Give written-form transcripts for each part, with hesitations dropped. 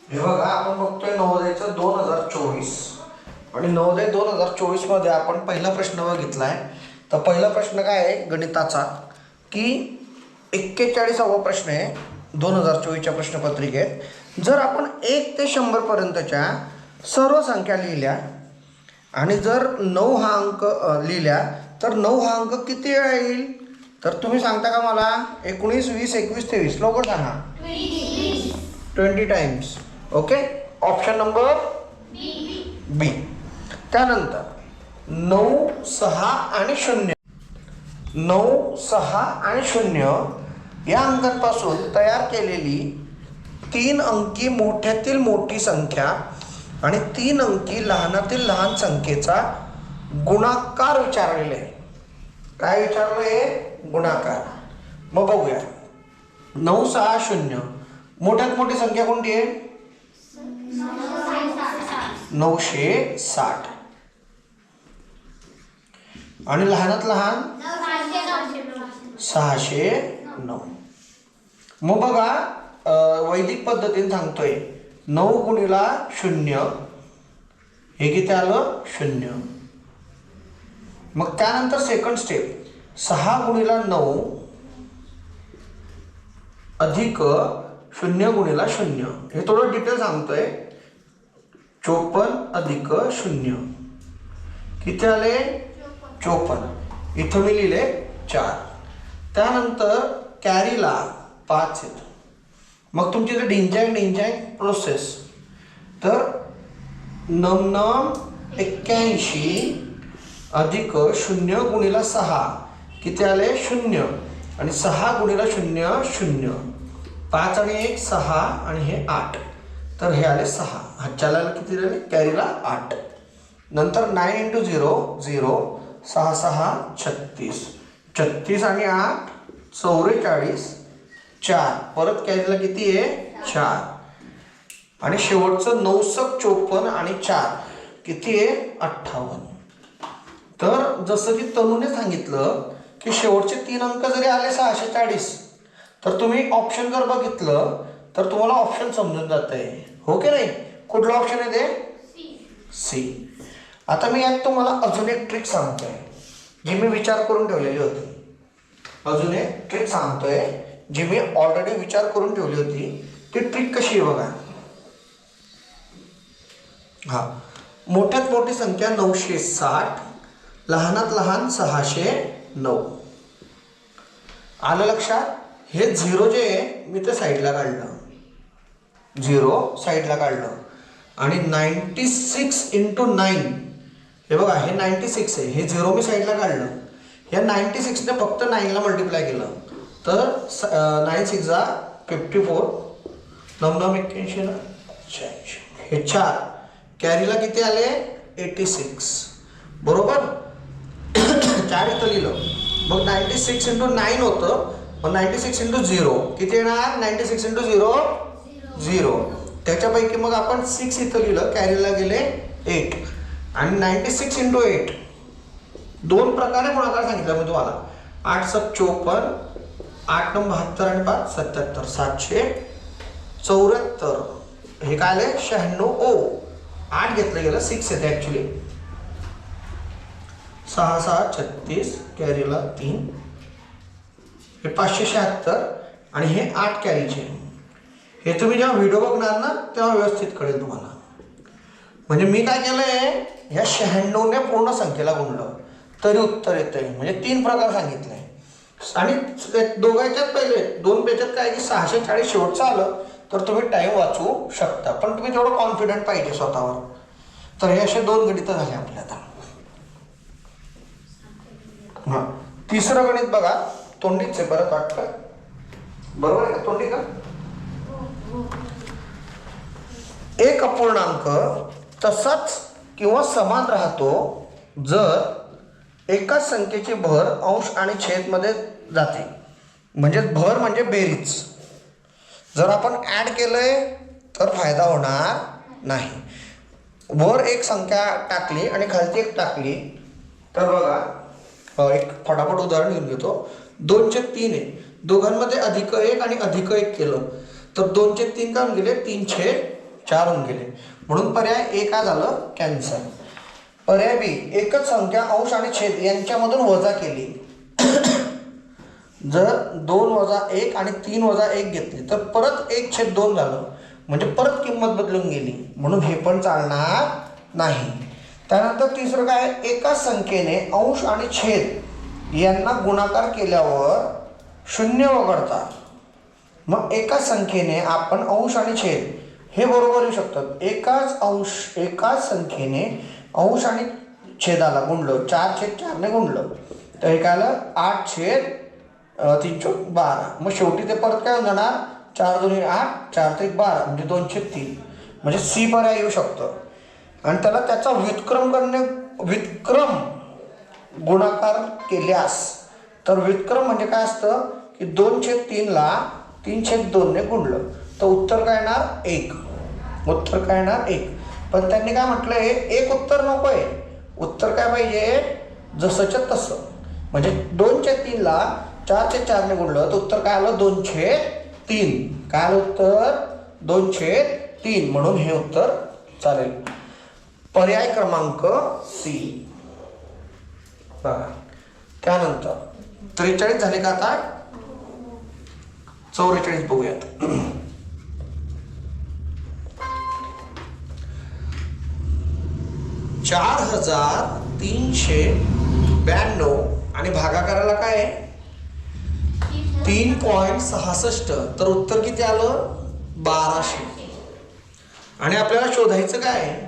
हे बघा आपण बघतोय नवोदयचं 2024 आणि नवोदय 2024 मध्ये आपण पहिला प्रश्न बघितलाय. तर पहिला प्रश्न काय आहे गणिताचा की 41वा प्रश्न आहे 2024च्या प्रश्नपत्रिकेत. जर आपण 1 ते 100 पर्यंतच्या सर्व संख्या लिहिल्या आणि जर 9 हा अंक लिहिल्या तर 9 हा अंक किती वेळा येईल? तर तुम्ही सांगता का मला? 19, 20, 21, 23 लवकर सांगा. 20 टाइम्स. ओके, ऑप्शन नंबर बी. त्यानंतर 9, 6 आणि 0. 9, 6 आणि 0 या अंकांपासून तयार केलेली 3 अंकी मोठ्यातील मोठी संख्या आणि 3 अंकी लहानातील लहान संख्येचा गुणाकार विचारलेले आहे. काय विचारलंय? गुणाकार. मग बघूया. 9, 6, 0 मोठ्यात मोठी संख्या कोणती आहे? 960. आणि लहानात लहान 609. मग बघा वैदिक पद्धतीने सांगतोय 9 गुणिला 0 हे किती आलं? 0. मग त्यानंतर सेकंड स्टेप 6 गुणिला 9 अधिक 0 गुणिला 0. हे थोडं डिटेल सांगतोय. 54 अधिक 0 किती आले? 54. इथं मी लिहिले 4. त्यानंतर कॅरीला 5 येतो. मग तुमची जर ढिंच्याक प्रोसेस तर 9 81 अधिक 0 गुणिला 6 किती आले? 0. आणि 6 गुणिला 0 0. 5 आणि 1 6 आणि हे 8. तर हे आले 6. हातच्याला किती झाले? कॅरीला 8. नंतर 9 × 0 0. 6 6 36. 36 आणि 8 44. 4 परत कॅरीला किती आहे? 4. आणि शेवटचं 9 × 54 आणि 4 किती आहे? 58. तर जसं की तनूने सांगितलं की शेवटचे 3 अंक जरी आले 640 तर तुम्ही ऑप्शन जर बघितलं तर तुम्हाला ऑप्शन समजून जात आहे. हो की नाही? कुठलं ऑप्शन आहे ते? सी. आता मी यात तुम्हाला अजून एक ट्रिक सांगतोय जी मी विचार करून ठेवलेली होती. अजून एक ट्रिक सांगतोय जी मी ऑलरेडी विचार करून ठेवली होती. ती ट्रिक कशी आहे बघा. हा, मोठ्यात मोठी संख्या 960, लहानात लहान 609. आलं लक्षात? हे 0 जे आहे मी ते साईडला काढलं. 0 साईडला काढलं. आणि 96 × 9 हे बघा हे 96 आहे. हे 0 मी साईडला काढलं. या 96ने फक्त 9ला मल्टिप्लाय केलं तर 9 6 54. 9 9 81 86. हे 4 कॅरीला किती आले? 86. बरोबर. 4 इथं लिहिलं. मग 96 × 9 होतं. मग 96 × 0 किती येणार? 96 × 0 0. त्याच्यापैकी मग आपण 6 इथं लिहिलं. कॅरीला गेले 8. आणि 96 × 8 दोन प्रकारे गुणाकार सांगितला मी तुम्हाला. 8 7 54. 8 9 72 आणि 5 77. 774. हे काय आले? 96. ओ 8 घेतलं गेलं 6 येते ॲक्च्युली. 6 6 36. कॅरीला 3. हे 576 आणि हे 8 कॅरीचे. हे तुम्ही जेव्हा व्हिडिओ बघणार ना तेव्हा व्यवस्थित कळेल तुम्हाला. म्हणजे मी काय केलंय ह्या 96ने पूर्ण संख्येला गुणलं तरी उत्तर येतंय. म्हणजे 3 प्रकार सांगितले. आणि दोघांच्यात पहिले 2 पेजात काय की 640 शेवटचं आलं तर तुम्ही टाइम वाचवू शकता. पण तुम्ही तेवढं कॉन्फिडंट पाहिजे स्वतःवर. तर हे असे 2 गणित झाले आपल्या आता. हां, तिसरं गणित बघा. तोंडीच आहे परत वाटतं. बरोबर आहे का? तोंडी का? एक अपूर्णांक तसाच किंवा समान राहतो जर एकाच संख्येची भर अंश आणि छेद मध्ये जाते. म्हणजे भर म्हणजे बेरीज. जर आपण ॲड केलंय तर फायदा होणार नाही. वर एक संख्या टाकली आणि खालती एक टाकली तर बघा एक फटाफट उदाहरण घेऊन घेतो. 2/3 आहे. दोघांमध्ये +1 आणि +1 केलं तर 2/3 काय गेले? 3/4. 4 होऊन गेले, म्हणून पर्याय ए काय झालं, कॅन्सल. पर्याय बी, एकच संख्या अंश आणि छेद यांच्यामधून वजा केली. जर 2 - 1 आणि 3 - 1 घेतली तर परत 1/2 झालं, म्हणजे परत किंमत बदलून गेली, म्हणून हे पण चालणार नाही. त्यानंतर तिसरं काय, एकाच संख्येने अंश आणि छेद यांना गुणाकार केल्यावर 0 वगळता. मग एकाच संख्येने आपण अंश आणि छेद हे बरोबर येऊ शकतात. एकाच संख्येने अंश आणि छेदाला गुणलं, 4/4 गुणलं तर हे काय आलं, 8/312. मग शेवटी ते परत काय होऊन जाणार, 4 2 8, 4 3 12 म्हणजे 2/3, म्हणजे सी पर्याय येऊ शकतं. आणि त्याला त्याचा व्युत्क्रम गुणाकार केल्यास, तर व्युत्क्रम म्हणजे काय असतं की 2/3ला 3/2ने गुणलं तर उत्तर काय येणार, 1. उत्तर काय येणार, 1. पण त्यांनी काय म्हटलंय, एक उत्तर नको आहे, उत्तर काय पाहिजे, जसंच्या तसं. म्हणजे 2/3ला 4/4ने गुणलं तर उत्तर काय आलं, 2/3. काय आलं उत्तर, 2/3, म्हणून हे उत्तर चालेल. पर्याय क्रमांक सी. बघा त्यानंतर 43 झाले का, आता 44 बघूयात. 4392 आणि भागाकाराला काय आहे, 3.66, तर उत्तर किती आलं, 1200. आणि आपल्याला शोधायचं काय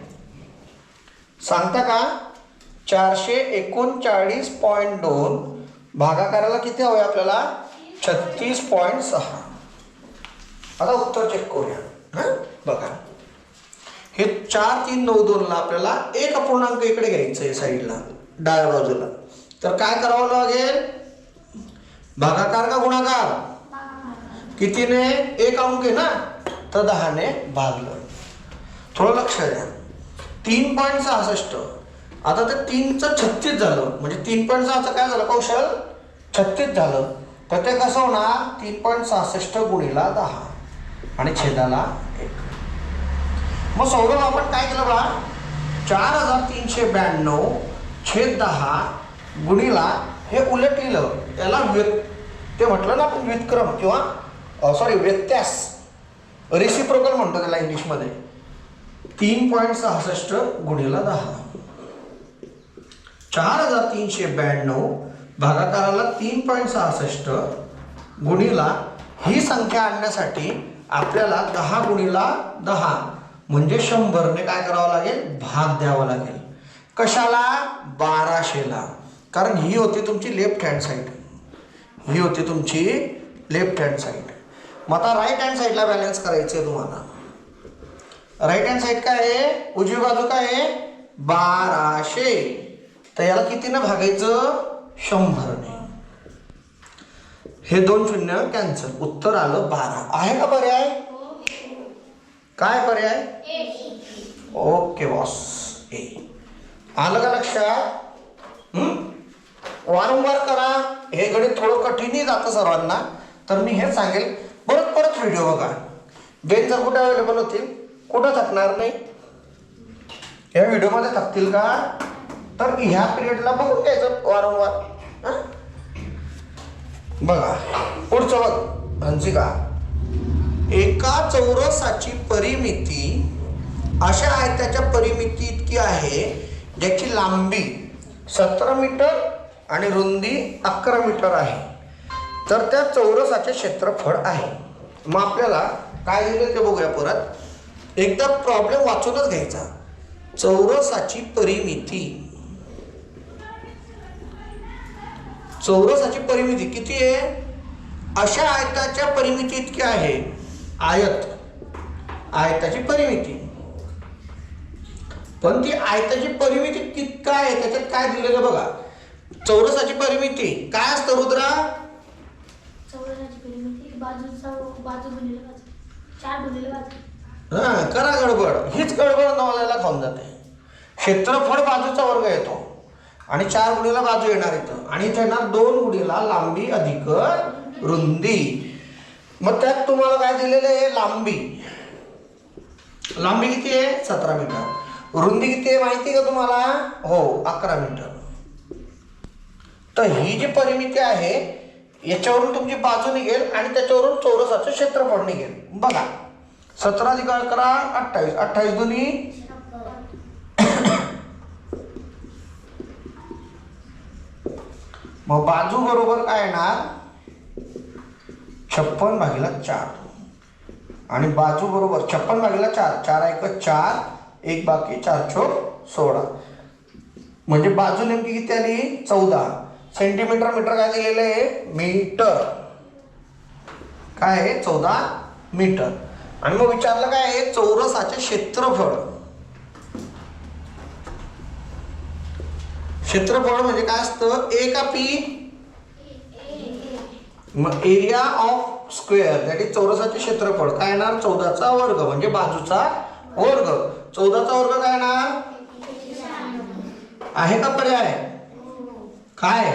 सांगता का, 439.2 भागाकाराला किती हवं आपल्याला, 36.6. आता उत्तर चेक करूया. बघा हे 4392ला आपल्याला एक अपूर्णांक इकडे घ्यायचं आहे साईडला, डाव्या बाजूला. तर काय करावं लागेल, भागाकार का गुणाकार, कितीने, एक अंक आहे ना, तर 10ने भागलं. थोडं लक्ष द्या, 3.66. आता ते 3चं 36 झालं, म्हणजे 3.6चं काय झालं कौशल, 36 झालं. तर ते कसं होणार, 3.66 गुणिला 10 आणि छेदाला 1. मग सौरभ आपण काय केलं बा, 4392/10 गुणिला हे उलट लिहिलं, याला ते म्हटलं ना आपण व्युत्क्रम किंवा व्यत्यास, रेसिप्रोकल म्हणतो त्याला इंग्लिशमध्ये. 3.66 गुणिला 10, 4392 भागाकाराला 3.66 गुणिला ही संख्या आणण्यासाठी आपल्याला 10 गुणिला 10 म्हणजे 100ने काय करावं लागेल, भाग द्यावा लागेल. कशाला, 1200ला. कारण ही होती तुमची लेफ्ट हँड साईड, ही होती तुमची लेफ्ट हँड साईड. मग आता राईट हँड साईडला बॅलन्स करायचं आहे तुम्हाला. राईट हँड साईड काय आहे, उजवी बाजू काय आहे, 1200. तर याला कितीने भागायचं, 100ने. हे 2 शून्य कॅन्सल, उत्तर आलं 12. आहे का पर्याय, काय पर्याय, ओके बॉस, ए. आलं का लक्षात. वारंवार करा, हे गणित थोडं कठीणही जातं सर्वांना, तर मी हेच सांगेल, परत व्हिडिओ बघा. बेन जर कुठे अवेलेबल होतील, कुठं थकणार नाही, या व्हिडिओमध्ये थकतील का, तर ह्या पिरियडला बघून घ्यायचं वारंवार. बघा पुढचं बघ, हंसिका, एका चौरसाची परिमिती अशा आयताच्या परिमिती इतकी आहे ज्याची लांबी 17 मीटर आणि रुंदी 11 मीटर आहे, तर त्या चौरसाचे क्षेत्रफळ आहे. मग आपल्याला काय दिलं ते बघूया परत एकदा, प्रॉब्लेम वाचूनच घ्यायचा. चौरसाची परिमिती, चौरसाची परिमिती किती आहे, अशा आयताच्या परिमिती इतकी आहे. आयताची परिमिती, पण ती आयताची परिमिती किती आहे त्याच्यात काय दिलेलं बघा. चौरसाची परिमिती काय असतं रुद्रा, चौरसाची परिमिती बाजू गुणिले बाजू, 4 गुणिले बाजू. करा गडबड, हीच गडबड नवल्याला खाऊन जाते. क्षेत्रफळ बाजूचा वर्ग येतो आणि 4 गुणिला बाजू येणार इथं, आणि इथे येणार 2 गुणिला लांबी अधिक रुंदी. मग त्यात तुम्हाला काय दिलेलं आहे, लांबी. लांबी किती आहे 17 मीटर. रुंदी किती आहे माहिती का तुम्हाला? हो 11 मीटर. तर ही जी परिमिती आहे याच्यावरून तुमची बाजू निघेल आणि त्याच्यावरून चौरसाचं क्षेत्रफळ निघेल. बघा 17 + 11 28, 28 दुनी 56. मग बाजू बरोबर काय येणार 56/4 आणि बाजू बरोबर 56/4, 4 × 1 4, 1 बाकी 4 × 16. म्हणजे बाजू नेमकी किती आली 14 सेंटीमीटर. मीटर काय दिलेलं आहे मीटर, काय आहे 14 मीटर. आणि मग विचारलं काय आहे चौरसाचे क्षेत्रफळ. क्षेत्रफळ म्हणजे काय असतं ए का पी? मग area of square that is चौरसाचे क्षेत्रफळ काय येणार 14चा वर्ग म्हणजे बाजूचा वर्ग. 14चा वर्ग काय येणार आहे का पर्याय? काय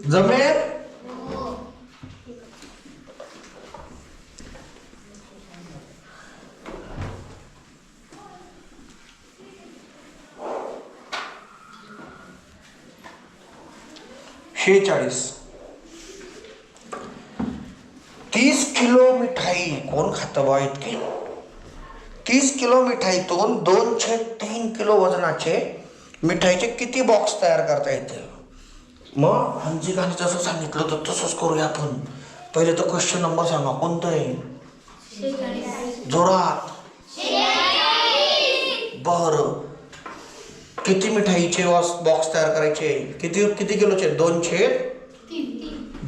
जमेल? शेचाळीस. 30 किलो मिठाई कोण खातं बा इतकी? 30 किलो मिठाईतून 2/3 किलो वजनाचे मिठाईचे किती बॉक्स तयार करता येतील? मग हंसिकाने जसं सांगितलं तर तसंच करूया आपण. पहिले तर क्वेश्चन नंबर सांगा कोणतं आहे? जोरात. बरं किती मिठाईचे बॉक्स तयार करायचे? किती किती किलोचे?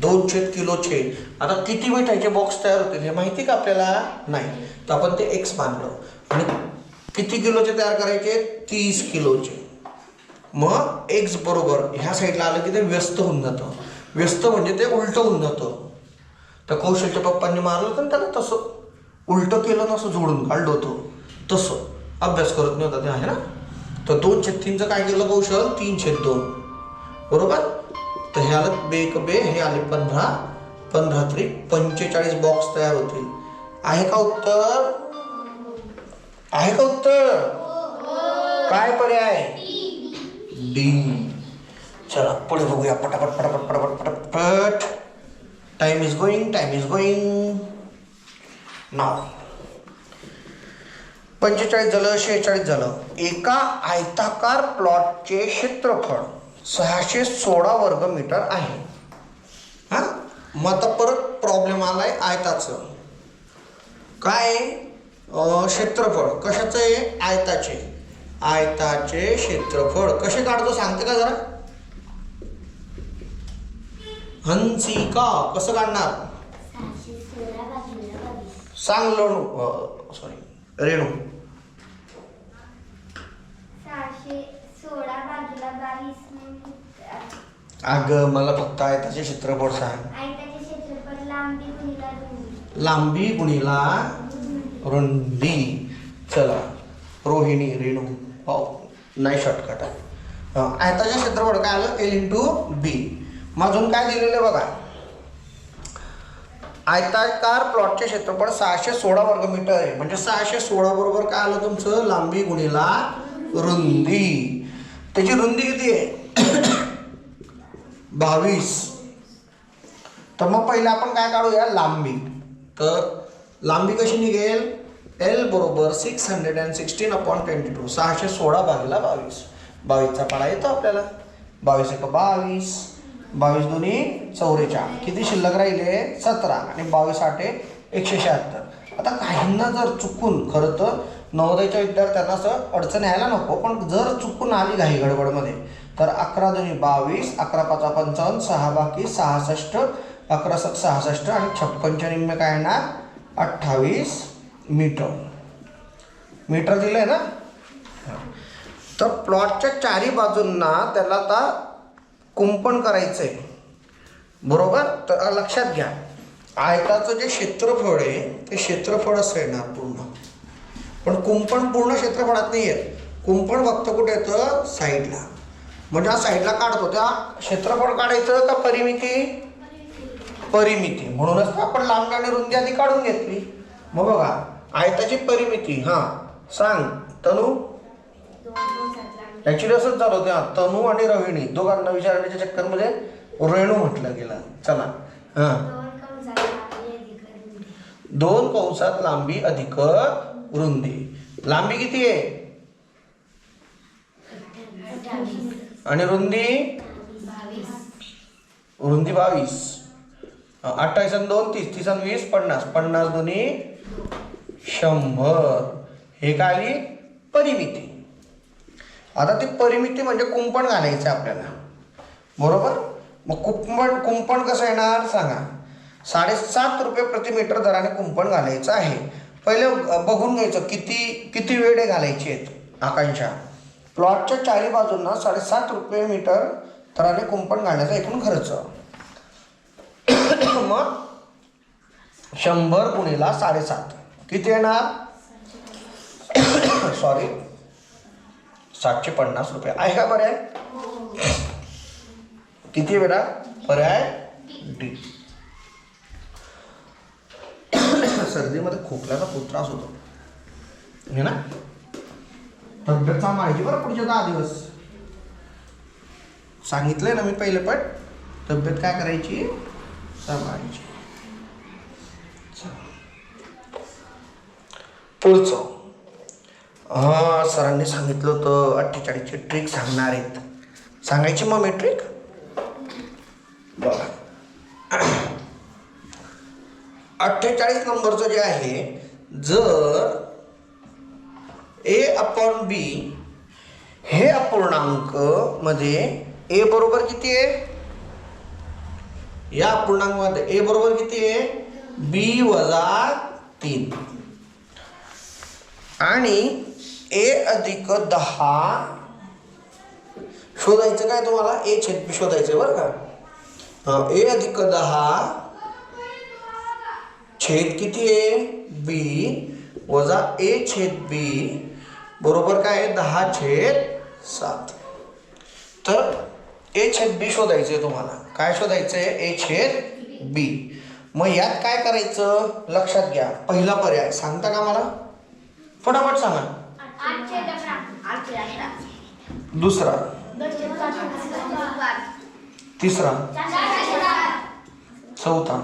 2/3 किलोचे. आता किती मिठाईचे बॉक्स तयार होतील हे माहिती का आपल्याला? नाही. तर आपण ते x मानलं. आणि किती किलोचे तयार करायचे? 30 किलोचे. मग x बरोबर ह्या साईडला आलं की ते व्यस्त होऊन जातं. व्यस्त म्हणजे ते उलटं होऊन जातं. तर कौशलच्या पप्पांनी मारलं तर त्याला तसं उलटं केलं नसं जोडून काढलं होतं तसं. अभ्यास करत नव्हता ते आहे ना. तर 2/3चं काय केलं कौशल? 3/2 बरोबर. तर हे आलं बे क बे, हे आले 15, 15 × 45 बॉक्स तयार होतील. आहे का उत्तर? आहे का उत्तर? काय पर्याय? डी. चला पुढे बघूया पटापट पटापट पटापट पटापट. टाइम इज गोइंग नाव. 45 झालं, 46 झालं. एका आयताकार प्लॉटचे क्षेत्रफळ 616 वर्ग मीटर आहे. हा मग आता परत प्रॉब्लेम आलाय आयताचं. काय क्षेत्रफळ कशाचं आहे? आयताचे. आयताचे क्षेत्रफळ कसे काढतो सांगते का जरा? हंसिका कसं काढणार? सांग सॉरी रेणू. 616/22. अगं मला फक्त आयताचे क्षेत्रफळ सांग. आयताचे क्षेत्रफळ लांबी गुणिला रुंदी. लांबी गुणिला रुंदी. चला रोहिणी रेणू हो नाही शॉर्टकट. आयताचे क्षेत्रफळ काय आलं? L × B. मग अजून काय दिलेलं बघा. आयताकार प्लॉटचे क्षेत्रफळ 616 वर्ग मीटर आहे. म्हणजे 616 बरोबर काय आलं तुमचं? लांबी गुणिला रुंदी. त्याची रुंदी किती आहे? 22. तर मग पहिले आपण काय काढूया? लांबी. तर लांबी कशी निघेल? L बरोबर 616/22. 616/22. 22चा पाडा येतो आपल्याला. 22 × 22, 22 दुनी 44. किती शिल्लक राहिले? 17. आणि 22 8 176. आता काहींना जर चुकून, खरं तर नवोदयच्या विद्यार्थ्यांना असं अडचण यायला नको, पण जर चुकून आली घाई गडबडमध्ये तर 11 दुनी 22, 11 5 55, 6 बाकी 66, 11 7 66 आणि 56च्या निम्मे काय येणार? 28 मीटर. मीटर दिलंय ना. तर प्लॉटच्या चारी बाजूंना त्याला आता कुंपण करायचंय बरोबर. तर लक्षात घ्या आयताचं जे क्षेत्रफळ आहे ते क्षेत्रफळ असं येणार पूर्ण. पण कुंपण पूर्ण क्षेत्रफळात नाही येत. कुंपण फक्त कुठे येतं? साईडला. म्हणजे हा साईडला काढतो त्या क्षेत्रफळ काढायचं का परिमिती? परिमिती. म्हणूनच आपण लांबी आणि रुंदी आधी काढून घेतली. मग बघा आयताची परिमिती हा सांग तनू. 2 कंसात लांबी ऍक्च्युली असंच झालं होतं. तनू आणि रोहिणी दोघांना विचारण्याच्या चक्करमध्ये रेणू म्हटलं गेलं. चला हा 2 कंसात लांबी अधिक रुंदी 2 कंसात लांबी अधिक रुंदी. लांबी किती आहे 28 आणि रुंदी 22 रुंदी 22. 28 आणि 2 30 30 आणि 20 50 50 दोन्ही 100. हे काय आली परिमिती. आता ती परिमिती म्हणजे कुंपण घालायचं आपल्याला बरोबर. मग कुंपण कसं येणार सांगा. 7.5 रुपये प्रति मीटर दराने कुंपण घालायचं आहे. पहिले बघून घ्यायचं किती वेळे घालायचे आहेत. आकांक्षा प्लॉटच्या चारी बाजूंना 7.5 रुपये मीटर दराने कुंपण घालण्याचा एकूण खर्च. मग 100 गुणिला 7.5 किती येणार सॉरी 750 रुपये आहे का पर्याय. किती वेळा पर्याय डी. सर्दीमध्ये खोकल्याचा खूप त्रास होतो हे ना. तब्येत सांभाळायची बरं पुढचे 10 दिवस. सांगितलंय ना मी पहिले पण तब्येत काय करायची सांभाळायची. पुढचं सरांनी सांगितलं होतं 48ची ट्रिक सांगणार आहेत. सांगायची मग मी ट्रिक बघा. 48 नंबरचं जे आहे जर A/B हे अपूर्णांक मध्ये A बरोबर किती आहे. या अपूर्णांकामध्ये A बरोबर किती आहे B - 3 आणि A अधिक 10 शोधायचं काय तुम्हाला. A/B शोधायचं बरं का. A अधिक 10 छेद किती आहे B वजा A/B बरोबर काय आहे 10/7. तर A/B शोधायचंय तुम्हाला. काय शोधायचंय A/B. मग यात काय करायचं लक्षात घ्या. पहिला पर्याय सांगता का मला फटाफट सांगा. 8/11 दुसरा 2/12 तिसरा 4/10 चौथा.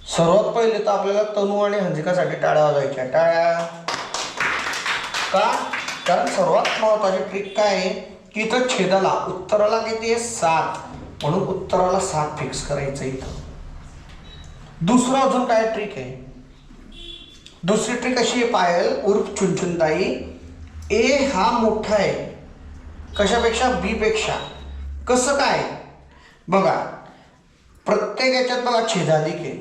सर्वात पहिले तर आपल्याला तनू आणि हंजिकासाठी टाळ्या वाजवायच्या. टाळ्या का कारण सर्वात महत्वाची ट्रिक काय आहे की इथं छेदाला उत्तराला किती आहे 7 म्हणून उत्तराला 7 फिक्स करायचं इथं. दुसरं अजून काय ट्रिक आहे. दुसरी ट्रिक अशी आहे पायल उर्फ चुनचुनताई. ए हा मोठा आहे कशापेक्षा बी पेक्षा. कसं काय बघा प्रत्येक याच्यात बघा छेदाधिक आहे.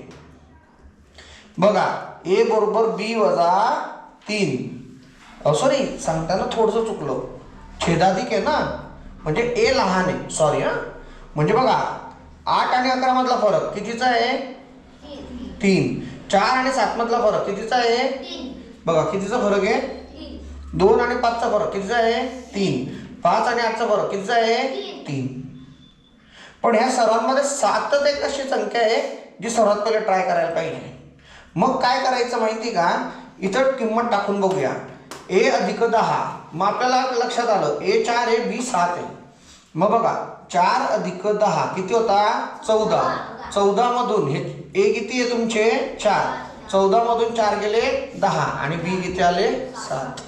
बघा A बरोबर B - 3 सॉरी सांगताना थोडंसं चुकलं. छेदाधिक आहे ना म्हणजे A लहान आहे सॉरी म्हणजे बघा 8 आणि 11 मधला फरक कितीचा आहे 3. 4 आणि 7 मधला फरक कितीचा आहे बघा कितीचा फरक आहे 2 आणि 5चा फरक कितीचा आहे 3. 5 आणि 8चा फरक कितीचा आहे 3. पण ह्या सर्वांमध्ये 7च एक अशी संख्या आहे जी सर्वात पहिले ट्राय करायला पाहिजे. मग काय करायचं माहिती का इथं किंमत टाकून बघूया. A अधिक 10 मग आपल्याला लक्षात आलं A 4 आहे B 7 आहे. मग बघा 4 अधिक 10 किती होता 14. 14 मधून हे A किती आहे तुमचे 4. 14 मधून 4 गेले 10 आणि B किती आले 7.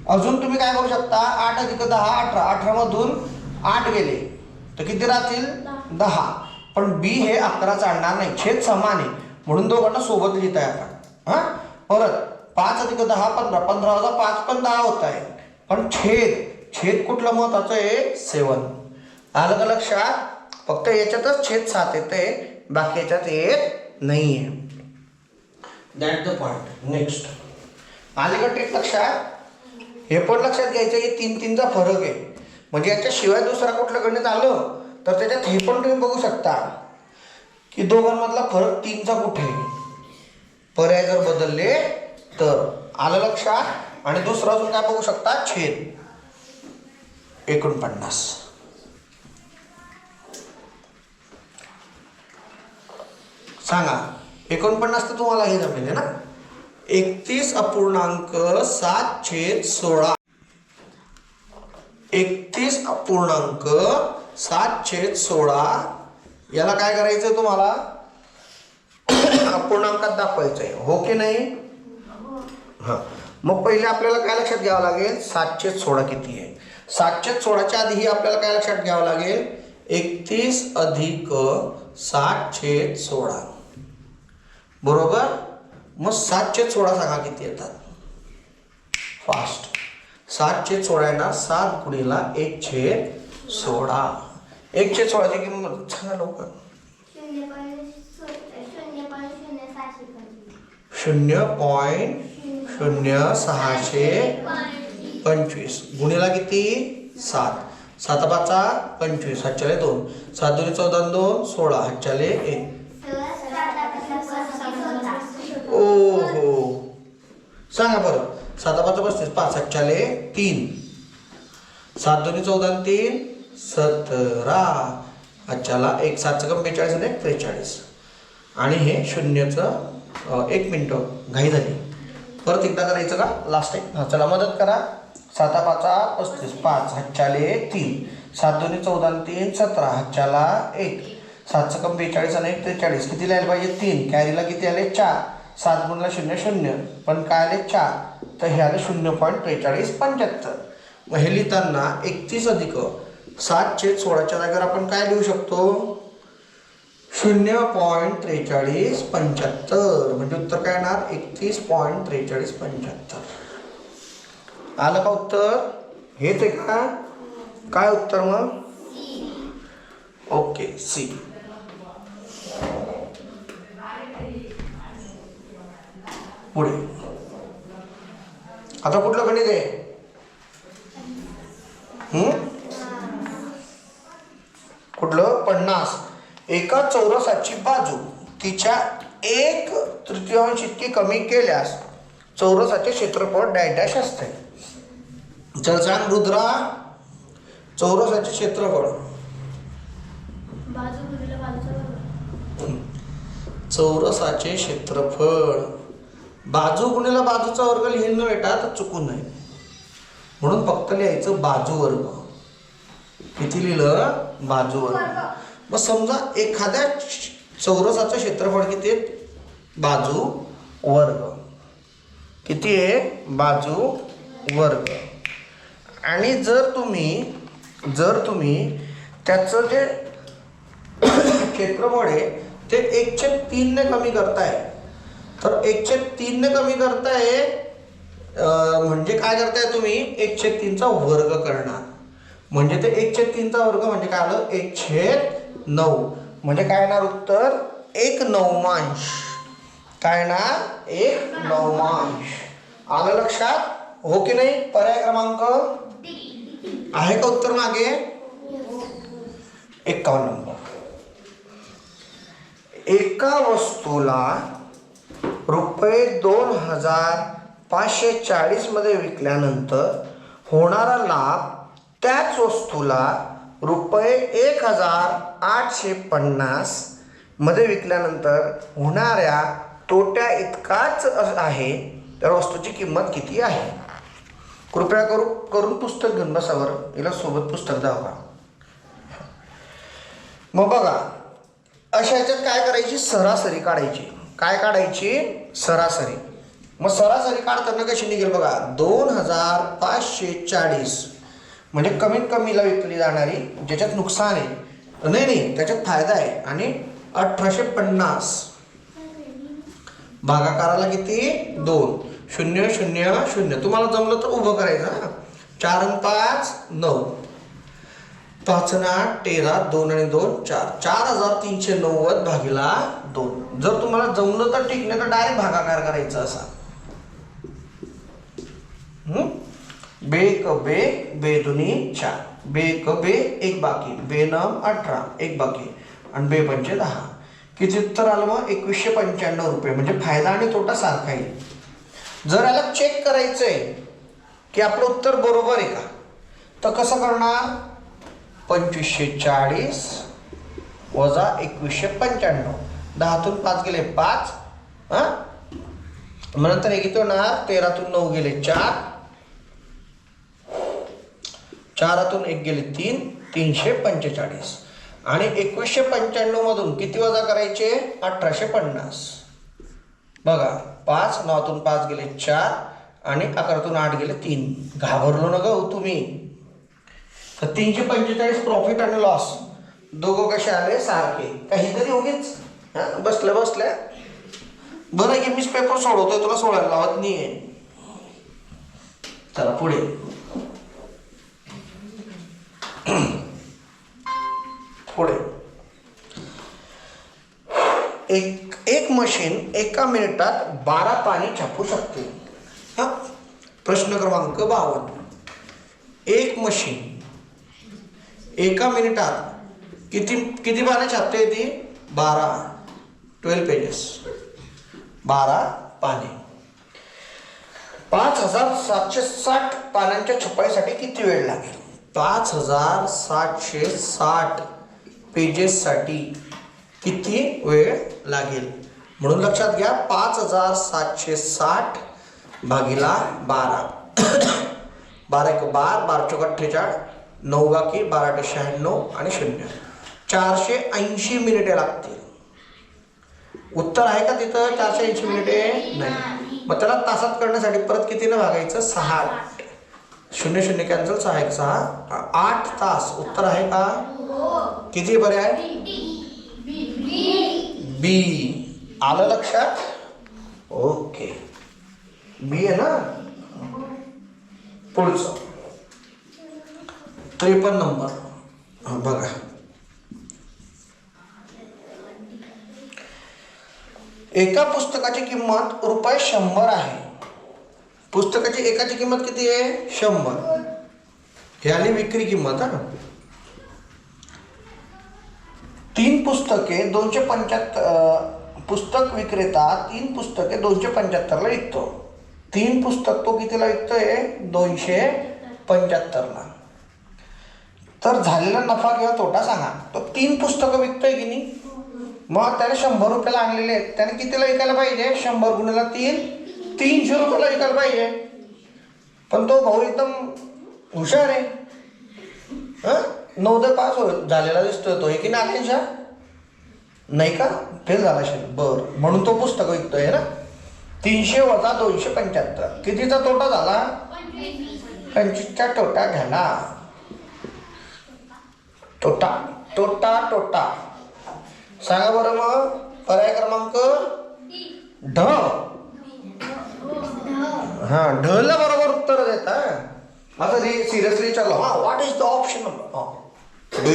अजून तुम्ही काय करू शकता 8 अधिक 10 18. 18 मधून 8 गेले तर किती राहतील 10. पण B हे 11 चालणार नाही छेद समान आहे म्हणून दोघांना सोबत लिहित आहे आपण. परत 5 अधिक 10 15. 15 वजा 5 पण 10 होत आहे. पण छेद कुठलं महत्वाचं आहे 7. आलं का लक्षात. फक्त याच्यातच छेद 7 येते बाकी याच्यात येत नाहीये. That the point. नेक्स्ट आले का ट्रिक लक्षात. हे पण लक्षात घ्यायचं की 3-3चा फरक आहे म्हणजे याच्याशिवाय दुसरा कुठलं गणित आलं तर त्याच्यात हे पण तुम्ही बघू शकता की दोघांमधला फरक 3चा कुठे आहे. पर्याय जर बदलले तर आलं लक्षात. आणि दुसरा अजून काय बघू शकता छेद 49. सांगा 49 तर तुम्हाला हे जमेल ना. 31.7/16. 31.7/16 याला काय करायचं तुम्हाला अपूर्णांकात दाखवायचंय, हो की नाही? हा. मग पहिले आपल्याला काय लक्षात घ्यावं लागेल, 7/16 किती आहे. 7/16च्या आधीही आपल्याला काय लक्षात घ्यावं लागेल, 31 अधिक 7/16 बरोबर. मग 7/16 सांगा किती येतात फास्ट. 7/16 येणार 7 गुणिला 1/16. 1/16ची किंमत सांगा लवकर. 0.0625 गुणिला किती 7. 7/5 25 हातच्याले 2. 7 2 14 2 16 हातच्याले 1. ओ हो सांगा बरं. 7/5 35 5 हातच्याले 3. 7 2 14 3 17 हातच्याला 1. 7 42 आणि 43 आणि हे शून्यचं 1 मिनिट घाई झाली. परत एकदा करायचं का लास्ट टाइम. हा चला मदत करा. 7/5 35 5 हातच्याले 3. 7 2 14 3 17 हातच्याला 1. 7 42 आणि 1 43 किती लिहायला पाहिजे 3. कॅरीला किती आले 4. 7 गुणिला 0 0 पण काय आले 4 तर हे आले 0.4375. मग हे लिहिताना 31 अधिक 7/16च्या जागेवर आपण काय लिहू शकतो 0.4375 म्हणजे उत्तर काय येणार 31.4375. आलं का उत्तर. हेच आहे का काय उत्तर मग. Okay C. पुढे आता कुठलं गणित आहे कुठलं 50. एका चौरसाची बाजू तिच्या 1/3 इतकी कमी केल्यास चौरसाचे क्षेत्रफळ डॅश असते. चल सांग रुद्रा. चौरसाचे क्षेत्रफळ बाजू गुणिले बाजूचा वर्ग. चौरसाचे क्षेत्रफळ बाजू गुणिले बाजूचा वर्ग लिहिणं बेटा तर चुकू नये म्हणून फक्त लिहायचं बाजू वर्ग. किती लिहिलं बाजू वर्ग. मग समजा एखाद्या चौरसाचं क्षेत्रफळ किती आहे बाजू वर्ग. किती आहे बाजू वर्ग. आणि जर तुम्ही त्याचं जे क्षेत्रफळ आहे ते 1/3 ने कमी करताय तर 1/3 ने कमी करताय म्हणजे काय करताय तुम्ही 1/3चा वर्ग करणार. म्हणजे ते 1/3चा वर्ग म्हणजे काय आलं 1/9 म्हणजे काय येणार उत्तर 1/9. काय येणार 1/9. आलं लक्षात हो की नाही. पर्याय क्रमांक आहे का उत्तर मागे 51 नंबर. एका वस्तूला ₹2540 मध्ये विकल्यानंतर होणारा लाभ त्याच वस्तूला ₹1850 मध्ये विकल्यानंतर होणाऱ्या तोट्या इतकाच आहे. तर वस्तूची किंमत किती आहे. कृपया करून पुस्तक घेऊन बसावर. हिला सोबत पुस्तक द्यावं. मग बघा अशा ह्याच्यात काय करायची सरासरी काढायची. काय काढायची सरासरी. मग सरासरी काढताना कशी निघेल बघा 2540 म्हणजे कमीत कमीला विकली जाणारी ज्याच्यात नुकसान आहे नाही त्याच्यात फायदा आहे आणि 1850 भागाकाराला किती 2 0 0 0. तुम्हाला जमलं तर उभं करायचं. 4 आणि 5 9 5 आणि 8 13 2 आणि 2 4 4390 भागिला 2. जर तुम्हाला जमलं तर ठीक नाही तर डायरेक्ट भागाकार करायचा असा. बे क बे बे दुनी 4 बे क बे 1 बाकी बे नम 18 1 बाकी आणि बे पंचे 10. किती उत्तर आलं मग 2195 रुपये. म्हणजे फायदा आणि तोटा सारखा येईल. जर याला चेक करायचंय की आपलं उत्तर बरोबर आहे का तर कसं करणार 2540 वजा 2195 10तून 5 गेले 5. हां, मग नंतर हे किती होणार? 13तून 9 गेले 4, 4तून 1 गेले 3, 345. आणि 2195 मधून किती वजा करायचे? 1850. बघा 5, 9तून 5 गेले 4 आणि 11तून 8 गेले 3. घाबरलो ना ग तुम्ही. तर 345 प्रॉफिट आणि लॉस दोघं कसे आले? सारखे. काहीतरी उगीच बसल्या बसल्या. बरं आहे की मीच पेपर सोडवतोय, तुला सोडायला लावत नाहीये. चला पुढे. पुढे एक मशीन एका मिनिटात 12 पाणी छापू शकते. हा प्रश्न क्रमांक 52. एक मशीन एका मिनिटात किती पाने छापते? ती 12 पेजेस, 12 पाने. 5760 पानांच्या छपाईसाठी किती वेळ लागेल? 5760 पेजेससाठी किती वेळ लागेल? म्हणून लक्षात घ्या 5760 भागिला 12. 12 1 12, 12 चौक 48, 9 बाकी 12 96 आणि 0. 480 मिनिटे लागतील. उत्तर आहे का तिथं? 480 मिनिटे नाही. मग त्याला तासात करण्यासाठी परत कितीनं भागायचं? 6. 0 0 कॅन्सल, 6 1 6, 8 तास. उत्तर आहे का? किती पर्याय? बी. आलं लक्षात? ओके, बी आहे ना. पुढचं 53 नंबर बघा. एका पुस्तकाची किंमत ₹100 आहे. पुस्तकाची एकाची किंमत किती आहे? 100. हे आली विक्री किंमत. हा 3 पुस्तके 275. पुस्तक विक्रेता 3 पुस्तके 275ला विकतो. 3 पुस्तक तो कितीला विकतोय? 275ला. तर झालेला नफा किंवा तोटा सांगा. तो 3 पुस्तकं विकतोय की नाही, मग त्याने 100 रुपयाला आणलेले आहेत, त्याने कितीला विकायला पाहिजे? 100 गुणिले 3, 300 रुपयाला विकायला पाहिजे. पण तो भाऊ एकदम हुशार आहे. 9 पास झालेला दिसतोय तो. की नाही नाही का? फेल झाला असेल. बरं, म्हणून तो पुस्तक विकतोय ना. 300 वजा 275 कितीचा तोटा झाला? 25चा तोटा घ्याला. तोटा तोटा तोटा सांगा बरं. मग पर्याय क्रमांक ढ. हा ढला बरोबर उत्तर देता. आता सिरियसली विचारलं, हा what is the option? D.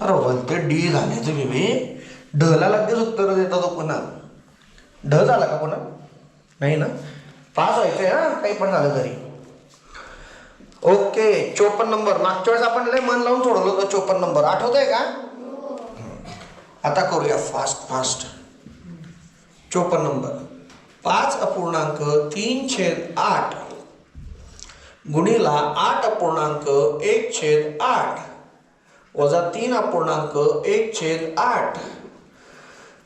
अरे बोलते डी झाले तुम्ही बी. ढला लगेच उत्तर देता तो. पुन्हा ढ झाला का पुन्हा? नाही ना. पास व्हायचंय हा, काही पण झालं तरी. Okay 54 number. मागच्या वेळेस आपण लय मन लावून सोडवलं होतं 54 नंबर. आठवत आहे का? आता करूया फास्ट फास्ट. 54 नंबर. 5.3/8 गुणिला 8.1/8 वजा 3.1/8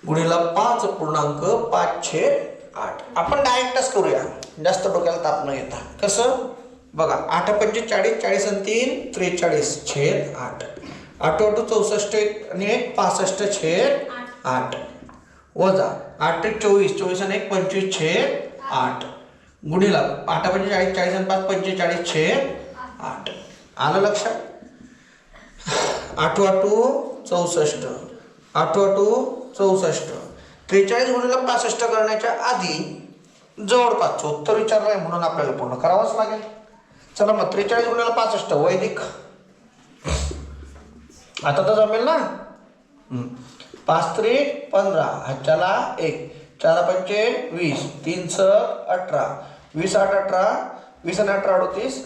गुणिला 5.5/8. आपण डायरेक्टच करूया, जास्त डोक्याला ताप न घेता. कसं बघा, 8 5 40, 40 आणि 3 43/8. 8 8 64 आणि 1 65/8 वजा 8 24, 24 आणि 1 25/8 गुणिला 8 5 40, 40 आणि 5 45/8. आलं लक्षात? 8 8 64, 8 8 64. 43 गुणिला 65 करण्याच्या आधी जवळपासचं उत्तर विचारलं आहे म्हणून आपल्याला पूर्ण करावंच लागेल. चला मग 43 गुणिला 65 वैदिक. आता तर जमेल ना. 5 3 15, ह्याच्याला 1, 4 5 20, 3 6 18, 20 8 18, 20 आणि 18 38,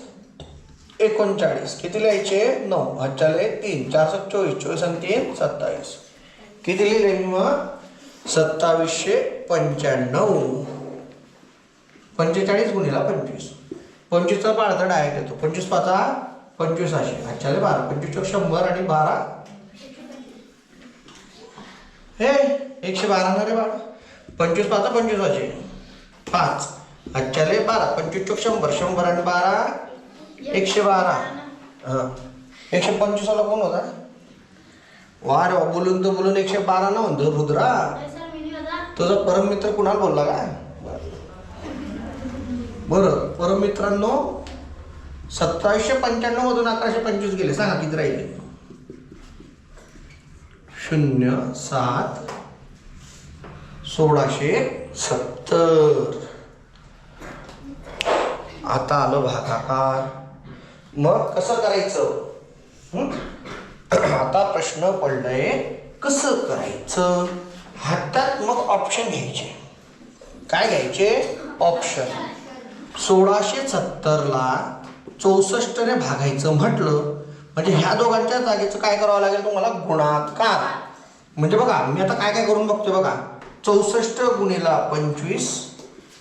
39. किती लिहायचे? 9. ह्याच्याले 3, 4 7 24, 24 आणि 3 27. किती लिहिले मी मग? 2795. 45 गुणिला 25. 25चा पाळता डायरेक्ट येतो. 25 5 25 असे. ह्याच्याले 12, 25 100 आणि 12 हे 112 ना रे बाळा. 25 पाच 25 वाजे 5 आजच्याले 12 25 चोक 100 100 आणि 12 112. हां 125 वाला कोण होता? वा रे वा, बोलून तर बोलून 112 ना म्हणतो रुद्रा. सर मिनी होता. तुझा परममित्र कुणाला बोलला का? बरं परममित्रांनो 2795 मधून 1125 गेले. सांगा किती राहिले? 0 7 1670. आता आलं भागाकार. मग कसं करायचं? आता प्रश्न पडलाय कसं करायचं. हातात मग ऑप्शन घ्यायचे. काय घ्यायचे? ऑप्शन. 1670ला 64 ने भागायचं म्हटलं म्हणजे ह्या दोघांच्या जागेचं काय करावं लागेल तुम्हाला? गुणाकार. म्हणजे बघा मी आता काय काय करून बघतोय बघा. 64 गुणिला 25,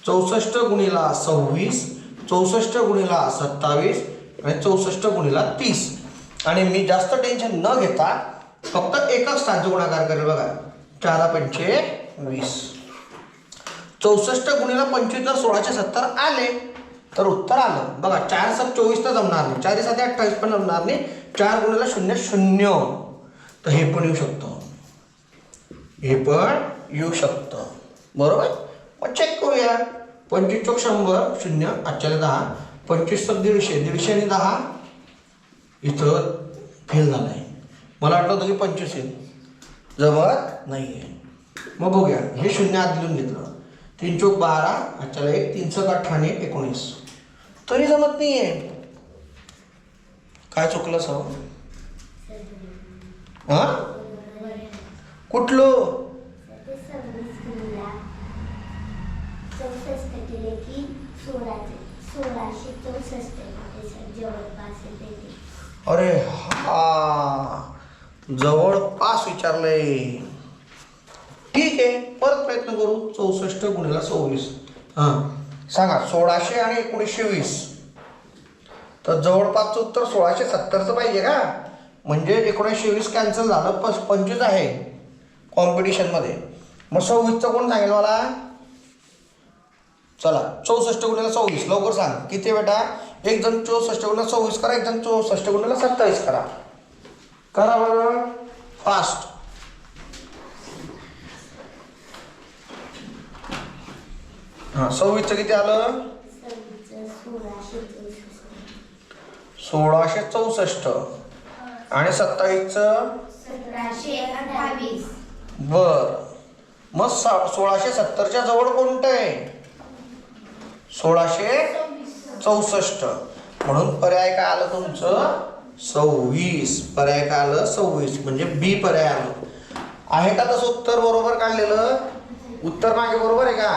64 गुणिला 26, 64 गुणिला 27 आणि 64 गुणिला 30. आणि मी जास्त टेन्शन न घेता फक्त एकच स्थानचा गुणाकार करेल बघा. 4 पंचे 20. 64 गुणिला 25 जर 1670 आले तर उत्तर आलं बघा. 4 7 24 तर जमणार नाही. 4 7 28 पण जमणार नाही. 4 गुणिला 0 0. तर हे पण येऊ शकतं. हे पण येऊ शकतं. बरोबर. मग चेक करूया. 25 चोक 100 0 आजच्याला 10. 25 तर 150 150 आणि 10 इथं फेल झालाय. मला वाटलं होतं की 25 येईल. जमत नाही आहे. मग बघूया. हे 0 आत लिहून घेतलं. 3 चोक 12 आजच्याला 1 3 चोक 18 19. तरी जमत नाही आहे. काय चुकलं सर? हा कुठलं? 64 केले की 1664 जवळपास येते. अरे हा जवळपास विचारलंय. ठीक आहे परत प्रयत्न करू. 64 गुणिला 26. हां सांगा 1600 आणि 1920. तर जवळपासचं उत्तर 1670चं पाहिजे का? म्हणजे 1920 कॅन्सल झालं. 25 आहे कॉम्पिटिशनमध्ये. मग 26चं कोण सांगेल मला? चला 64 गुणिला 26 लवकर सांग किती बेटा? एक जण 64 गुणिला 26 करा. एक जण 64 गुणिला 27 करा. करा बरं फास्ट. हां 26चं किती आलं? 1664 आणि 27चं 1728. बर. मग 1670च्या जवळ कोणतं आहे? 1664. म्हणून पर्याय काय आलं तुमचं? 26. पर्याय काय आलं? 26 म्हणजे बी पर्याय आलं. आहे का तसं उत्तर बरोबर काढलेलं? उत्तर मागे बरोबर आहे का?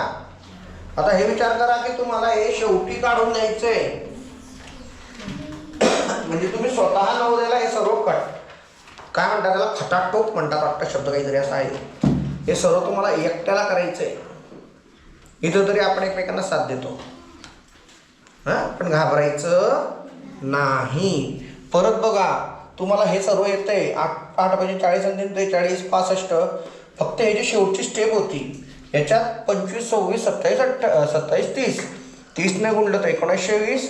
आता हे विचार करा की तुम्हाला हे शेवटी काढून द्यायचंय. म्हणजे तुम्ही स्वतः नवोदयला हे सर्व काय म्हणतात त्याला? खटाटोप म्हणतात वाटतं शब्द काहीतरी असा आहे. हे सर्व तुम्हाला एकट्याला करायचंय. इथं तरी आपण एकमेकांना साथ देतो. हां पण घाबरायचं नाही. परत बघा तुम्हाला हे सर्व येतंय. 8 5 40 आणि 43 65. फक्त ह्याची शेवटची स्टेप होती. याच्यात 25 26 27 28 27 30 30 ने गुणलं तर 1920